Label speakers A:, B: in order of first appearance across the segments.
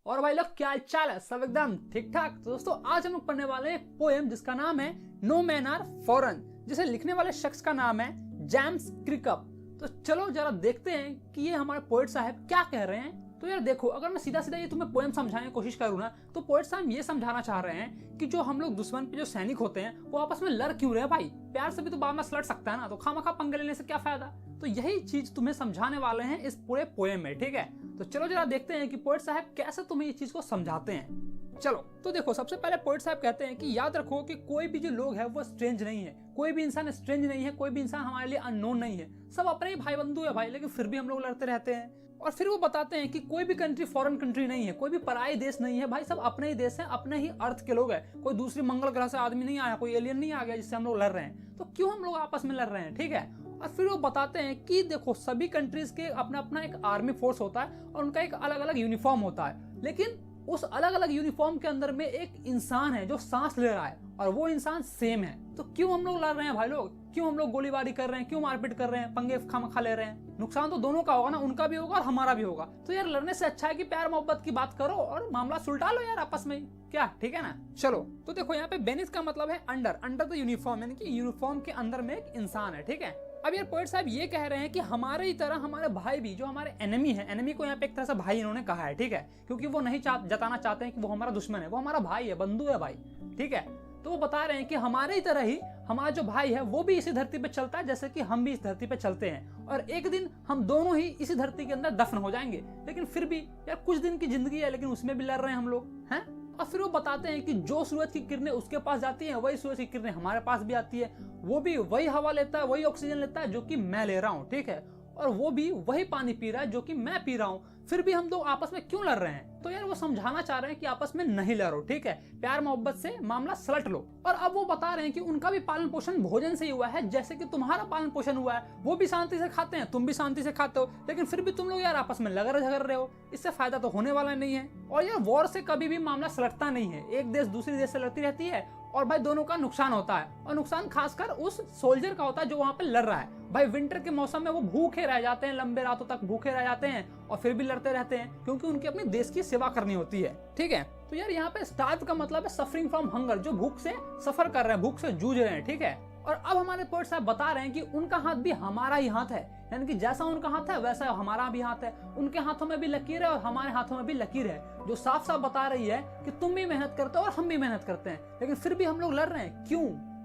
A: और भाई लोग क्या चाल है, सब एकदम ठीक ठाक। तो दोस्तों आज हम लोग पढ़ने वाले हैं एक पोएम जिसका नाम है नो मैन आर फॉरेन, जिसे लिखने वाले शख्स का नाम है जेम्स क्रिकअप। तो चलो जरा देखते हैं कि ये हमारे पोएट साहब क्या कह रहे हैं। तो यार देखो, अगर मैं सीधा सीधा ये तुम्हें पोएम समझाने की कोशिश करूँ ना, तो पोएट साहब ये समझाना चाह रहे हैं कि जो हम लोग दुश्मन पे जो सैनिक होते हैं वो आपस में लड़ क्यों रहे हैं। भाई प्यार से भी तो बात लड़ सकता है ना, तो खामखा पंगे लेने से क्या फायदा। तो यही चीज तुम्हें समझाने वाले हैं इस पूरे पोएम में, ठीक है। तो चलो जरा देखते हैं कि पोएट साहब कैसे तुम्हें ये चीज को समझाते हैं। चलो तो देखो, सबसे पहले पोएट साहब कहते हैं कि याद रखो कि कोई भी जो लोग है वो स्ट्रेंज नहीं है, कोई भी इंसान स्ट्रेंज नहीं है, कोई भी इंसान हमारे लिए अननोन नहीं है, सब अपने ही भाई बंधु है भाई, लेकिन फिर भी हम लोग लड़ते रहते हैं। और फिर वो बताते हैं कि कोई भी कंट्री फॉरेन कंट्री नहीं है, कोई भी पराये देश नहीं है भाई, सब अपने ही देश है, अपने ही अर्थ के लोग हैं। कोई दूसरी मंगल ग्रह से आदमी नहीं आया, कोई एलियन नहीं आ गया जिससे हम लोग लड़ रहे हैं। तो क्यों हम लोग आपस में लड़ रहे हैं, ठीक है। और फिर वो बताते हैं कि देखो सभी कंट्रीज के अपना अपना एक आर्मी फोर्स होता है और उनका एक अलग अलग यूनिफॉर्म होता है, लेकिन उस अलग अलग यूनिफॉर्म के अंदर में एक इंसान है जो सांस ले रहा है और वो इंसान सेम है। तो क्यों हम लोग लड़ रहे हैं भाई लोग, क्यों हम लोग गोलीबारी कर रहे हैं, क्यों मारपीट कर रहे हैं, पंगे खामखा ले रहे हैं। नुकसान तो दोनों का होगा ना, उनका भी होगा और हमारा भी होगा। तो यार लड़ने से अच्छा है कि प्यार मोहब्बत की बात करो और मामला सुलझा लो यार आपस में, क्या ठीक है ना। चलो तो देखो, यहाँ पे बेनिस का मतलब है अंडर, अंडर द यूनिफॉर्म, यानी कि यूनिफॉर्म के अंदर में एक इंसान है, ठीक है। अब यार पोएट साहब ये कह रहे हैं कि हमारे ही तरह हमारे भाई भी, जो हमारे एनिमी है, एनिमी को यहाँ पे एक तरह से भाई इन्होंने कहा है, ठीक है, क्योंकि वो नहीं जताना चाहते हैं कि वो हमारा दुश्मन है, वो हमारा भाई है, बंधु है भाई, ठीक है। तो वो बता रहे हैं कि हमारे ही तरह ही हमारा जो भाई है वो भी इसी धरती पे चलता है जैसे कि हम भी इस धरती पे चलते हैं, और एक दिन हम दोनों ही इसी धरती के अंदर दफन हो जाएंगे। लेकिन फिर भी यार कुछ दिन की जिंदगी है, लेकिन उसमें भी लड़ रहे हैं हम लोग, हैं। और फिर वो बताते हैं कि जो सूरज की किरणें उसके पास जाती हैं, वही सूरज की किरणें हमारे पास भी आती है। वो भी वही हवा लेता है, वही ऑक्सीजन लेता है जो कि मैं ले रहा हूँ, ठीक है। और वो भी वही पानी पी रहा है जो कि मैं पी रहा हूँ। फिर भी हम दो आपस में क्यों लड़ रहे हैं। तो यार वो समझाना चाह रहे हैं कि आपस में नहीं लड़ो, ठीक है, प्यार मोहब्बत से मामला सलट लो। और अब वो बता रहे हैं कि उनका भी पालन पोषण भोजन से ही हुआ है, जैसे कि तुम्हारा पालन पोषण हुआ है। वो भी शांति से खाते हैं, तुम भी शांति से खाते हो, लेकिन फिर भी तुम लोग यार आपस में लड़ झगड़ रहे हो। इससे फायदा तो होने वाला नहीं है। और यार वॉर से कभी भी मामला सलटता नहीं है, एक देश दूसरे देश से लड़ती रहती है और भाई दोनों का नुकसान होता है। और नुकसान खासकर उस सोल्जर का होता है जो वहां पे लड़ रहा है। भाई विंटर के मौसम में वो भूखे रह जाते हैं, लंबे रातों तक भूखे रह जाते हैं और फिर भी लड़ते रहते हैं, क्योंकि उनके अपने देश की सेवा करनी होती है, ठीक है। तो यार यहाँ पे स्टार्व का मतलब है सफरिंग फ्रॉम हंगर, जो भूख से सफर कर रहे हैं, भूख से जूझ रहे हैं, ठीक है। और अब हमारे पोएट साहब बता रहे हैं कि उनका हाथ भी हमारा ही हाथ है, यानी कि जैसा उनका हाथ है वैसा हमारा भी हाथ है। उनके हाथों में भी लकीर है और हमारे हाथों में भी लकीर है, जो साफ साफ बता रही है कि तुम भी मेहनत करते हो और हम भी मेहनत करते हैं, लेकिन फिर भी हम लोग लड़ रहे हैं।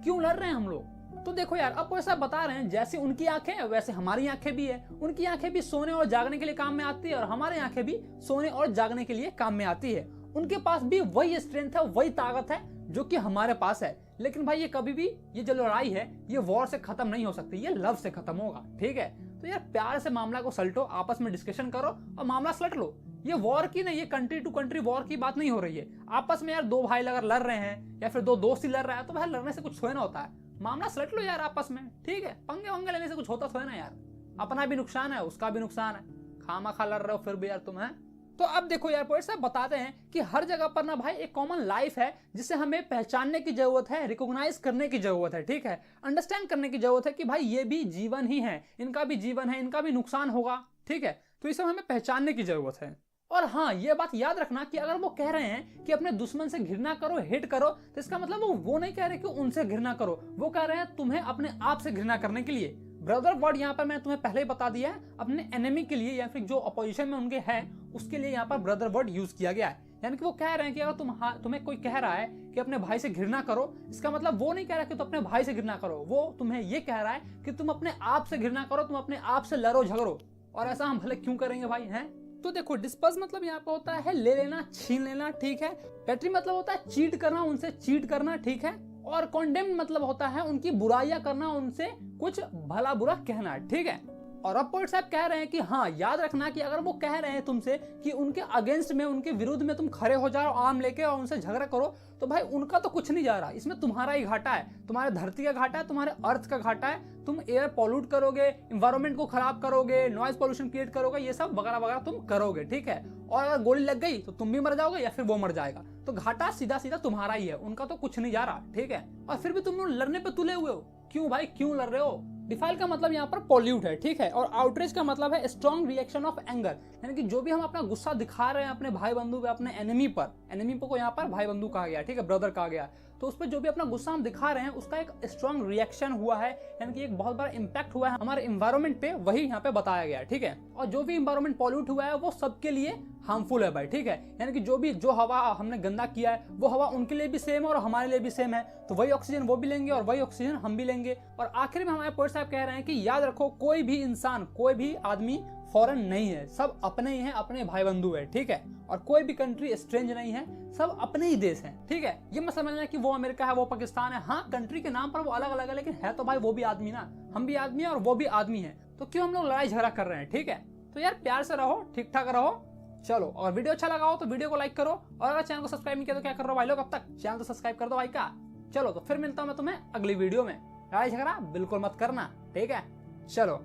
A: क्यों लड़ रहे हैं हम लोग। तो देखो यार, अब पोएट साहब बता रहे हैं जैसे उनकी आंखें है वैसे हमारी आंखें भी है। उनकी आंखें भी सोने और जागने के लिए काम में आती है और हमारी आंखें भी सोने और जागने के लिए काम में आती है। उनके पास भी वही स्ट्रेंथ है, वही ताकत है जो कि हमारे पास है। लेकिन भाई ये कभी भी, ये जो लड़ाई है ये वॉर से खत्म नहीं हो सकती, ये लव से खत्म होगा, ठीक है। तो यार प्यार से मामला को सलटो, आपस में डिस्कशन करो और मामला सलट लो। ये वॉर की नहीं, ये कंट्री टू कंट्री वॉर की बात नहीं हो रही है। आपस में यार दो भाई अगर लड़ रहे हैं या फिर दो दोस्त ही लड़ रहा है, तो भाई लड़ने से कुछ थोड़ा ना होता है, मामला सलट लो यार आपस में, ठीक है। पंगे वंगे लेने से कुछ होता थोड़ा ना यार, अपना भी नुकसान है, उसका भी नुकसान है, खामखा लड़ रहे हो फिर भी यार तुम, हैं। तो अब देखो यार पोएट साहब बताते हैं कि हर जगह पर ना भाई एक कॉमन लाइफ है जिसे हमें पहचानने की जरूरत है, रिकॉग्नाइज करने की जरूरत है, ठीक है, अंडरस्टैंड करने की जरूरत है कि भाई ये भी जीवन ही है, इनका भी जीवन है, इनका भी नुकसान होगा, ठीक है। तो इसे हमें पहचानने की जरूरत है। और हाँ, ये बात याद रखना कि अगर वो कह रहे हैं कि अपने दुश्मन से घृणा करो, हेट करो, तो इसका मतलब वो नहीं कह रहे कि उनसे घृणा करो, वो कह रहे हैं तुम्हें अपने आप से घृणा करने के लिए। ब्रदर वर्ड यहाँ पर मैंने तुम्हें पहले ही बता दिया है, अपने एनिमी के लिए या फिर जो अपोजिशन में उनके है उसके लिए यहाँ पर ब्रदर वर्ड यूज किया गया है। यानी कि वो कह रहे हैं कि अगर तुम्हें कोई कह रहा है कि अपने भाई से घृणा करो, इसका मतलब वो नहीं कह रहा कि तुम अपने भाई से घृणा करो, वो तुम्हें ये कह रहा है कि तुम अपने आप से घृणा करो, तुम अपने आप से लड़ो झगड़ो। और ऐसा हम भले क्यों करेंगे भाई, हैं। तो देखो, डिस्पर्स मतलब यहाँ पर होता है ले लेना, छीन लेना, ठीक है। पेट्री मतलब होता है चीट करना, उनसे चीट करना, ठीक है। और कॉन्डेम मतलब होता है उनकी बुराइयां करना, उनसे कुछ भला बुरा कहना, ठीक है। और अब पोएट साहब कह रहे हैं कि हाँ, याद रखना कि अगर वो कह रहे हैं तुमसे कि उनके अगेंस्ट में, उनके विरुद्ध में तुम खड़े हो जाओ आर्म लेके और उनसे झगड़ा करो, तो भाई उनका तो कुछ नहीं जा रहा, इसमें तुम्हारा ही घाटा है, तुम्हारे धरती का घाटा है, तुम्हारे अर्थ का घाटा है। तुम एयर पॉल्यूट करोगे, इन्वायरमेंट को खराब करोगे, नॉइज पोल्यूशन क्रिएट करोगे, ये सब वगैरह वगैरह तुम करोगे, ठीक है। और अगर गोली लग गई तो तुम भी मर जाओगे या फिर वो मर जाएगा, तो घाटा सीधा सीधा तुम्हारा ही है, उनका तो कुछ नहीं जा रहा, ठीक है। और फिर भी तुम लोग लड़ने पे तुले हुए हो, क्यों भाई, क्यों लड़ रहे हो। डिफाइल का मतलब यहाँ पर पॉल्यूट है, ठीक है। और आउटरेज का मतलब है स्ट्रॉन्ग रिएक्शन ऑफ एंगर, यानी कि जो भी हम अपना गुस्सा दिखा रहे हैं अपने भाई बंधु पे, अपने एनिमी पर को यहाँ पर भाई बंधु कहा गया, ठीक है, ब्रदर कहा गया। तो उस पर जो भी अपना गुस्सा हम दिखा रहे हैं उसका एक स्ट्रॉन्ग रिएक्शन हुआ है, यानी कि एक बहुत बड़ा इंपैक्ट हुआ है हमारे इन्वायरमेंट पे, वही यहाँ पे बताया गया, ठीक है। और जो भी इन्वायरमेंट पॉल्यूट हुआ है वो सबके लिए हार्मफुल है भाई, ठीक है। यानी कि जो हवा हमने गंदा किया है वो हवा उनके लिए भी सेम है और हमारे लिए भी सेम है, तो वही ऑक्सीजन वो भी लेंगे और वही ऑक्सीजन हम भी लेंगे। और आखिर में हमारे पोएट साहब कह रहे हैं कि याद रखो, कोई भी इंसान, कोई भी आदमी फॉरेन नहीं है, सब अपने ही हैं, अपने भाई बंधु है, ठीक है। और कोई भी कंट्री स्ट्रेंज नहीं है, सब अपने ही देश हैं, ठीक है। ये मत समझना कि वो अमेरिका है वो पाकिस्तान है, हाँ कंट्री के नाम पर वो अलग अलग है, लेकिन है तो भाई वो भी आदमी ना, हम भी आदमी है और वो भी आदमी है, तो क्यों हम लोग लड़ाई झगड़ा कर रहे हैं, ठीक है। तो यार प्यार से रहो, ठीक ठाक रहो। चलो, और वीडियो अच्छा लगा हो तो वीडियो को लाइक करो, और अगर चैनल को सब्सक्राइब नहीं किया तो क्या कर रहे हो भाई लोग, अब तक चैनल तो सब्सक्राइब कर दो भाई का। चलो तो फिर मिलता हूं मैं तुम्हें अगली वीडियो में। लड़ाई झगड़ा बिल्कुल मत करना, ठीक है। चलो।